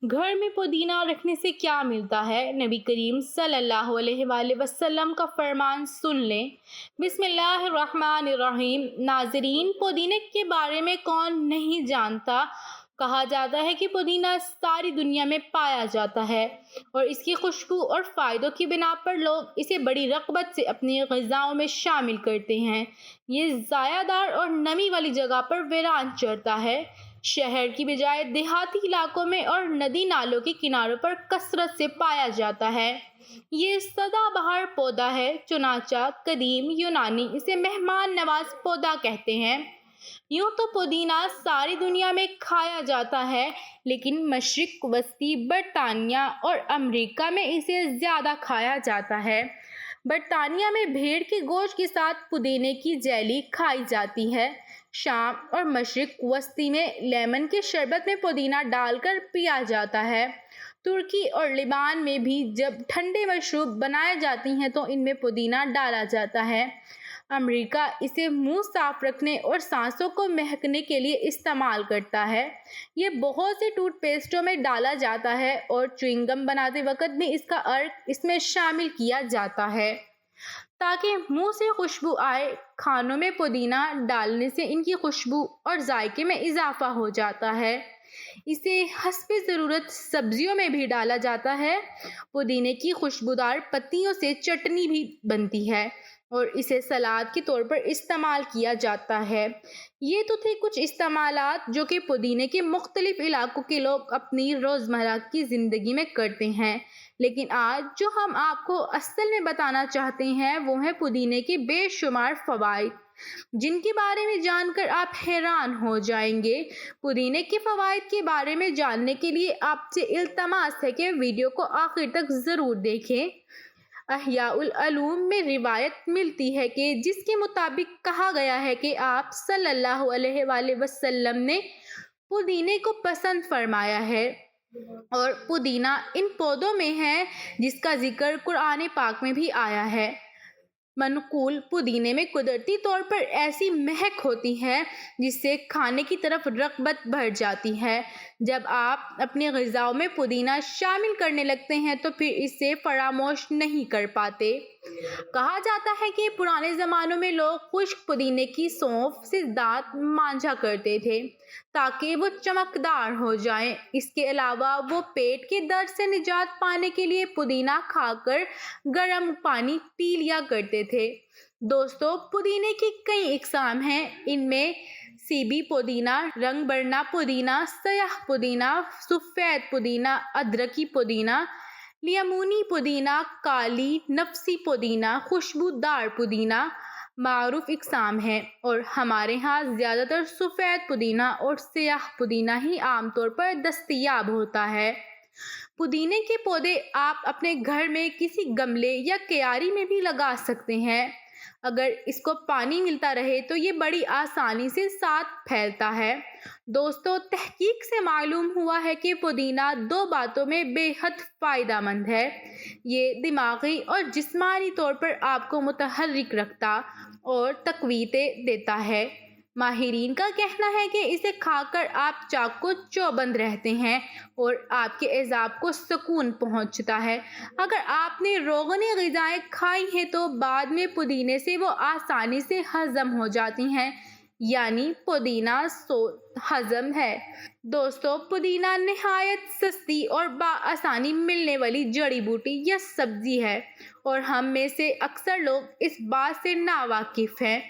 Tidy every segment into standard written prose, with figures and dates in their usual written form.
घर में पुदीना रखने से क्या मिलता है? नबी करीम सल्लल्लाहु अलैहि वआलैहि वसल्लम का फरमान सुन लें। बिस्मिल्लाहिर्रहमानिर्रहीम। नाज़रीन, पुदीने के बारे में कौन नहीं जानता। कहा जाता है कि पुदीना सारी दुनिया में पाया जाता है और इसकी खुशबू और फ़ायदों की बिना पर लोग इसे बड़ी रग़बत से अपनी ग़िज़ाओं में शामिल करते हैं। ये ज़ायादार और नमी वाली जगह पर वीरान चढ़ता है। शहर की बजाय देहाती इलाकों में और नदी नालों के किनारों पर कसरत से पाया जाता है। ये सदाबहार पौधा है, चुनाचा कदीम यूनानी इसे मेहमान नवाज पौधा कहते हैं। यूं तो पुदीना सारी दुनिया में खाया जाता है, लेकिन मशरिक वस्ती, बरतानिया और अमेरिका में इसे ज़्यादा खाया जाता है। बरतानिया में भेड़ के गोश्त के साथ पुदीने की जेली खाई जाती है। शाम और मशरिक वस्ती में लेमन के शरबत में पुदीना डालकर पिया जाता है। तुर्की और लिबान में भी जब ठंडे मशरूब बनाए जाती हैं तो इनमें पुदीना डाला जाता है। अमेरिका इसे मुंह साफ रखने और सांसों को महकने के लिए इस्तेमाल करता है। ये बहुत से टूथपेस्टों में डाला जाता है और च्युइंगम बनाते वक्त भी इसका अर्क इसमें शामिल किया जाता है ताकि मुंह से खुशबू आए। खानों में पुदीना डालने से इनकी खुशबू और जायके में इजाफा हो जाता है। इसे हस्बे ज़रूरत सब्जियों में भी डाला जाता है। पुदीने की खुशबूदार पत्तियों से चटनी भी बनती है और इसे सलाद के तौर पर इस्तेमाल किया जाता है। ये तो थे कुछ इस्तेमालात जो कि पुदीने के मुख्तलिफ इलाकों के लोग अपनी रोज़मर्रा की ज़िंदगी में करते हैं, लेकिन आज जो हम आपको असल में बताना चाहते हैं वो है पुदीने के बेशुमार फ़वाइद, जिनके बारे में जानकर आप हैरान हो जाएंगे। पुदीने के फ़वाइद के बारे में जानने के लिए आपसे इल्तमास है कि वीडियो को आखिर तक ज़रूर देखें। अहयाउल उलूम में रिवायत मिलती है कि जिसके मुताबिक कहा गया है कि आप सल्लल्लाहु अलैहि वसल्लम ने पुदीने को पसंद फरमाया है और पुदीना इन पौधों में है जिसका जिक्र कुरान पाक में भी आया है। मनकूल पुदीने में कुदरती तौर पर ऐसी महक होती है जिससे खाने की तरफ रग़बत बढ़ जाती है। जब आप अपनी ग़िज़ाओं में पुदीना शामिल करने लगते हैं तो फिर इसे फरामोश नहीं कर पाते। कहा जाता है कि पुराने ज़मानों में लोग खुश्क पुदीने की सौंफ से दांत मांजा करते थे ताकि वो चमकदार हो जाएं। इसके अलावा वो पेट के दर्द से निजात पाने के लिए पुदीना खाकर गर्म पानी पी लिया करते थे। दोस्तों, पुदीने की कई इक़साम हैं। इनमें सीबी पुदीना, रंग बरना पुदीना, सयाह पुदीना, सफ़ेद पुदीना, अदरकी पुदीना, लियामुनी पुदीना, काली नफसी पुदीना, खुशबूदार पुदीना मारूफ इक़साम है और हमारे यहाँ ज़्यादातर सफ़ेद पुदीना और सयाह पुदीना ही आमतौर पर दस्तयाब होता है। पुदीने के पौधे आप अपने घर में किसी गमले या क्यारी में भी लगा सकते हैं। अगर इसको पानी मिलता रहे तो ये बड़ी आसानी से साथ फैलता है। दोस्तों, तहकीक से मालूम हुआ है कि पुदीना दो बातों में बेहद फ़ायदेमंद है। ये दिमागी और जिस्मानी तौर पर आपको मुतहर्रिक रखता और तक़वीतें देता है। माहिरीन का कहना है कि इसे खाकर आप चाक को चौबंद रहते हैं और आपके एज़ाब को सुकून पहुंचता है। अगर आपने रोगनी ग़िज़ाएं खाई हैं तो बाद में पुदीने से वो आसानी से हज़म हो जाती हैं, यानी पुदीना हज़म है। दोस्तों, पुदीना नहायत सस्ती और बाआसानी मिलने वाली जड़ी बूटी या सब्ज़ी है और हम में से अक्सर लोग इस बात से नावाकिफ़ हैं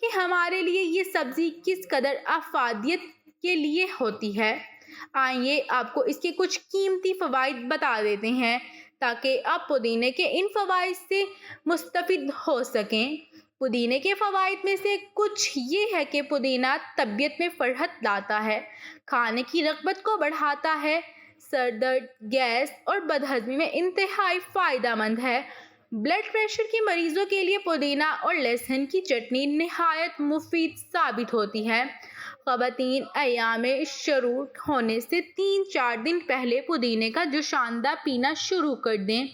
कि हमारे लिए ये सब्ज़ी किस कदर अफादियत के लिए होती है। आइए आपको इसके कुछ कीमती फ़वाइद बता देते हैं ताकि आप पुदीने के इन फ़वाइद से मुस्तफ़िद हो सकें। पुदीने के फ़वाइद में से कुछ ये है कि पुदीना तबीयत में फ़रहत लाता है, खाने की रग़बत को बढ़ाता है, सर दर्द, गैस और बदहज़मी में इंतहाई फ़ायदेमंद है। ब्लड प्रेशर के मरीज़ों के लिए पुदीना और लहसुन की चटनी नहायत मुफीद साबित होती है। ख़वातीन अय्याम शुरू होने से 3-4 दिन पहले पुदीने का जोशानदा पीना शुरू कर दें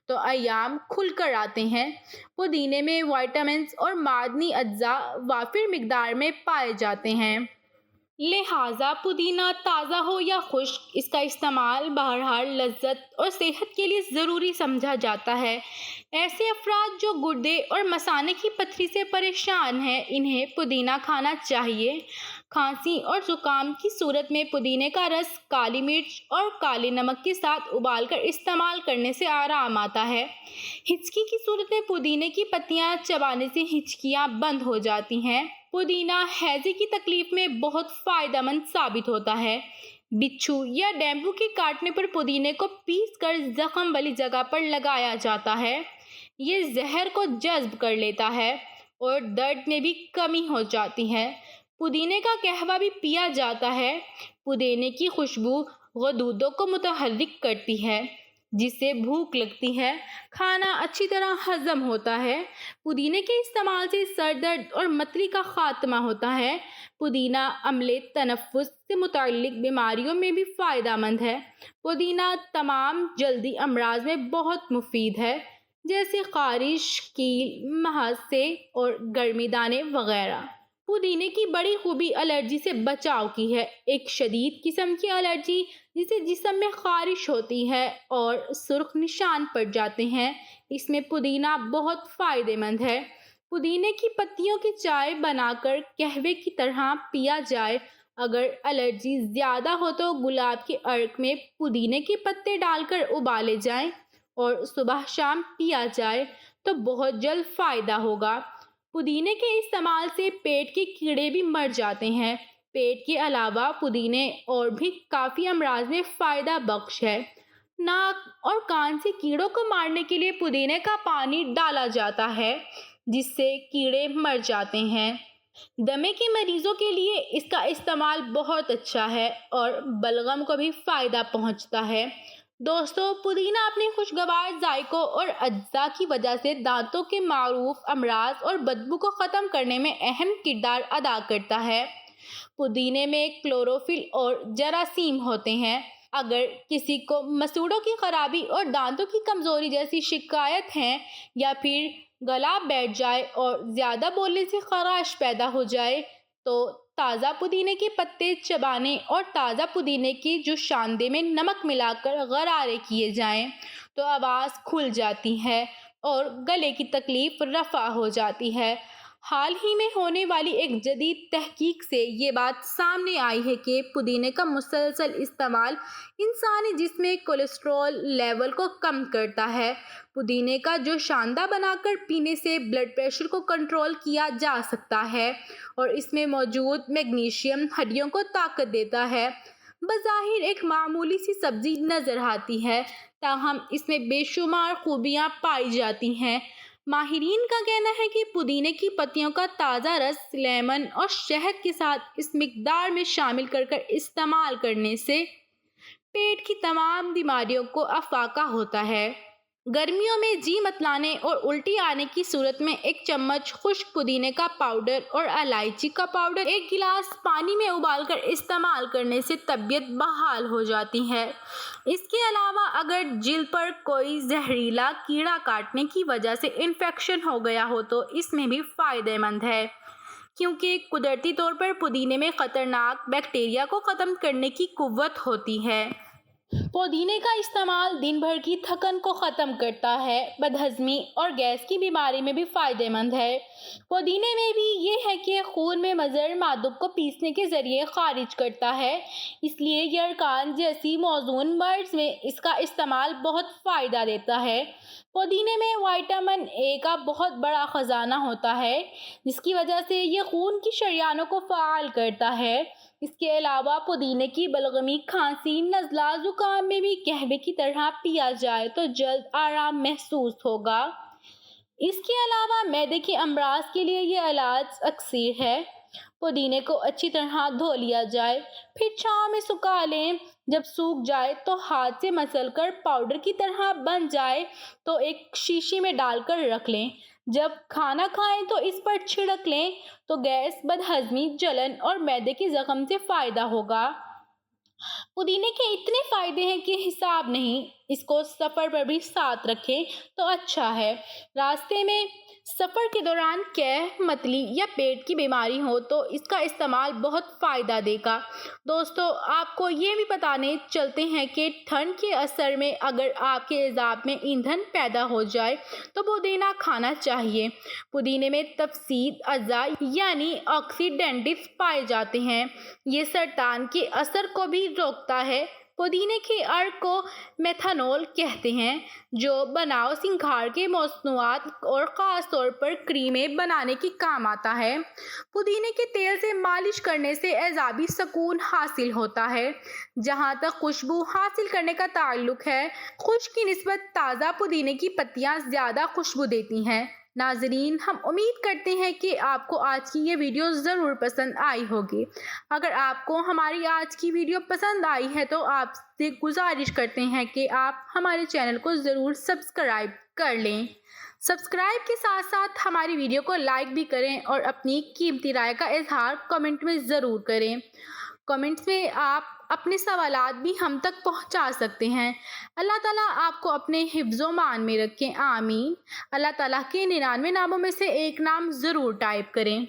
तो अय्याम खुल कर आते हैं। पुदीने में विटामिन्स और मादनी अज्जा वाफिर मिकदार में पाए जाते हैं। لہٰذا پودینہ تازہ ہو یا خشک، اس کا استعمال بہرحال لذت اور صحت کے لیے ضروری سمجھا جاتا ہے۔ ایسے افراد جو گردے اور مثانے کی پتھری سے پریشان ہیں، انہیں پودینہ کھانا چاہیے۔ کھانسی اور زکام کی صورت میں پودینے کا رس کالی مرچ اور کالے نمک کے ساتھ ابال کر استعمال کرنے سے آرام آتا ہے۔ ہچکی کی صورت میں پودینے کی پتیاں چبانے سے ہچکیاں بند ہو جاتی ہیں۔ پودینہ ہیضے کی تکلیف میں بہت فائدہ مند ثابت ہوتا ہے۔ بچھو یا ڈینگو کے کاٹنے پر پودینے کو پیس کر زخم والی جگہ پر لگایا جاتا ہے۔ یہ زہر کو جذب کر لیتا ہے اور درد میں بھی کمی ہو جاتی ہے۔ پودینے کا قہوہ بھی پیا جاتا ہے۔ پودینے کی خوشبو غدودوں کو متحرک کرتی ہے، جس سے بھوک لگتی ہے، کھانا اچھی طرح ہضم ہوتا ہے۔ پودینے کے استعمال سے سر درد اور متلی کا خاتمہ ہوتا ہے۔ پودینہ عملے تنفس سے متعلق بیماریوں میں بھی فائدہ مند ہے۔ پودینہ تمام جلدی امراض میں بہت مفید ہے، جیسے خارش، کیل، مہاسے اور گرمی دانے وغیرہ۔ پودینے کی بڑی خوبی الرجی سے بچاؤ کی ہے۔ ایک شدید قسم کی الرجی جسے جسم میں خارش ہوتی ہے اور سرخ نشان پڑ جاتے ہیں، اس میں پودینہ بہت فائدہ مند ہے۔ پودینے کی پتیوں کی چائے بنا کر قہوے کی طرح پیا جائے۔ اگر الرجی زیادہ ہو تو گلاب کے عرق میں پودینے کے پتے ڈال کر ابالے جائیں اور صبح شام پیا جائے تو بہت جلد فائدہ ہوگا۔ پودینے کے استعمال سے پیٹ کے کیڑے بھی مر جاتے ہیں۔ پیٹ کے علاوہ پودینے اور بھی کافی امراض میں فائدہ بخش ہے۔ ناک اور کان سے کیڑوں کو مارنے کے لیے پودینے کا پانی ڈالا جاتا ہے، جس سے کیڑے مر جاتے ہیں۔ دمے کے مریضوں کے لیے اس کا استعمال بہت اچھا ہے اور بلغم کو بھی فائدہ پہنچتا ہے۔ دوستو، پودینہ اپنے خوشگوار ذائقوں اور اجزاء کی وجہ سے دانتوں کے معروف امراض اور بدبو کو ختم کرنے میں اہم کردار ادا کرتا ہے۔ پودینے میں کلوروفل اور جراثیم ہوتے ہیں۔ اگر کسی کو مسوڑھوں کی خرابی اور دانتوں کی کمزوری جیسی شکایت ہے، یا پھر گلا بیٹھ جائے اور زیادہ بولنے سے خراش پیدا ہو جائے، تو تازہ پودینے کے پتے چبانے اور تازہ پودینے کی جوشاندے میں نمک ملا کر غرارے کیے جائیں تو آواز کھل جاتی ہے اور گلے کی تکلیف رفع ہو جاتی ہے۔ حال ہی میں ہونے والی ایک جدید تحقیق سے یہ بات سامنے آئی ہے کہ پودینے کا مسلسل استعمال انسانی جسم میں کولیسٹرول لیول کو کم کرتا ہے۔ پودینے کا جوشاندہ بنا کر پینے سے بلڈ پریشر کو کنٹرول کیا جا سکتا ہے اور اس میں موجود میگنیشیم ہڈیوں کو طاقت دیتا ہے۔ بظاہر ایک معمولی سی سبزی نظر آتی ہے، تاہم اس میں بے شمار خوبیاں پائی جاتی ہیں۔ ماہرین کا کہنا ہے کہ پودینے کی پتیوں کا تازہ رس لیمن اور شہد کے ساتھ اس مقدار میں شامل کر استعمال کرنے سے پیٹ کی تمام بیماریوں کو افاقہ ہوتا ہے۔ گرمیوں میں جی متلانے اور الٹی آنے کی صورت میں ایک چمچ خشک پودینے کا پاؤڈر اور الائچی کا پاؤڈر ایک گلاس پانی میں ابال کر استعمال کرنے سے طبیعت بحال ہو جاتی ہے۔ اس کے علاوہ اگر جلد پر کوئی زہریلا کیڑا کاٹنے کی وجہ سے انفیکشن ہو گیا ہو تو اس میں بھی فائدہ مند ہے، کیونکہ قدرتی طور پر پودینے میں خطرناک بیکٹیریا کو ختم کرنے کی قوت ہوتی ہے۔ پودینے کا استعمال دن بھر کی تھکن کو ختم کرتا ہے۔ بدہضمی اور گیس کی بیماری میں بھی فائدہ مند ہے۔ پودینے میں بھی یہ ہے کہ خون میں مضر مادوں کو پیسنے کے ذریعے خارج کرتا ہے، اس لیے یرقان جیسی موزون مرض میں اس کا استعمال بہت فائدہ دیتا ہے۔ پودینے میں وٹامن اے کا بہت بڑا خزانہ ہوتا ہے، جس کی وجہ سے یہ خون کی شریانوں کو فعال کرتا ہے۔ اس کے علاوہ پودینے کی بلغمی، کھانسی، نزلہ، زکام میں بھی قہوے کی طرح پیا جائے تو جلد آرام محسوس ہوگا۔ اس کے علاوہ معدے کے امراض کے لیے یہ علاج اکسیر ہے۔ پودینے کو اچھی طرح دھو لیا جائے، پھر چھاؤں میں سکھا لیں۔ جب سوکھ جائے تو ہاتھ سے مسل کر پاؤڈر کی طرح بن جائے تو ایک شیشی میں ڈال کر رکھ لیں۔ جب کھانا کھائیں تو اس پر چھڑک لیں تو گیس، بدہضمی، جلن اور معدے کے زخم سے فائدہ ہوگا۔ पुदीने के इतने फायदे हैं कि हिसाब नहीं। इसको सफ़र पर भी साथ रखें तो अच्छा है। रास्ते में सफ़र के दौरान कैं, मतली या पेट की बीमारी हो तो इसका इस्तेमाल बहुत फ़ायदा देगा। दोस्तों, आपको ये भी बताने चलते हैं कि ठंड के असर में अगर आपके एज़ाब में ईंधन पैदा हो जाए तो पुदीना खाना चाहिए। पुदीने में तफसीद अज़ा यानी ऑक्सीडेंट्स पाए जाते हैं। ये सरतान के असर को भी रोकता है। पुदीने के अर्क को मेथनॉल कहते हैं, जो बनाव सिंघाड़ के मसनूआत और ख़ास तौर पर क्रीमें बनाने के काम आता है। पुदीने के तेल से मालिश करने से एज़ाबी सुकून हासिल होता है। जहाँ तक खुशबू हासिल करने का ताल्लुक है, खुश्क की निस्बत ताज़ा पुदीने की पत्तियाँ ज़्यादा खुशबू देती हैं। नाज़रीन, हम उम्मीद करते हैं कि आपको आज की ये वीडियो ज़रूर पसंद आई होगी। अगर आपको हमारी आज की वीडियो पसंद आई है तो आपसे गुजारिश करते हैं कि आप हमारे चैनल को ज़रूर सब्सक्राइब कर लें। सब्सक्राइब के साथ साथ हमारी वीडियो को लाइक भी करें और अपनी कीमती राय का इजहार कमेंट में ज़रूर करें। कमेंट्स में आप अपने सवालात भी हम तक पहुंचा सकते हैं। अल्लाह ताला आपको अपने हिफ्ज़ो मान में रखें, आमीन। अल्लाह ताला के 99 नामों में से एक नाम ज़रूर टाइप करें।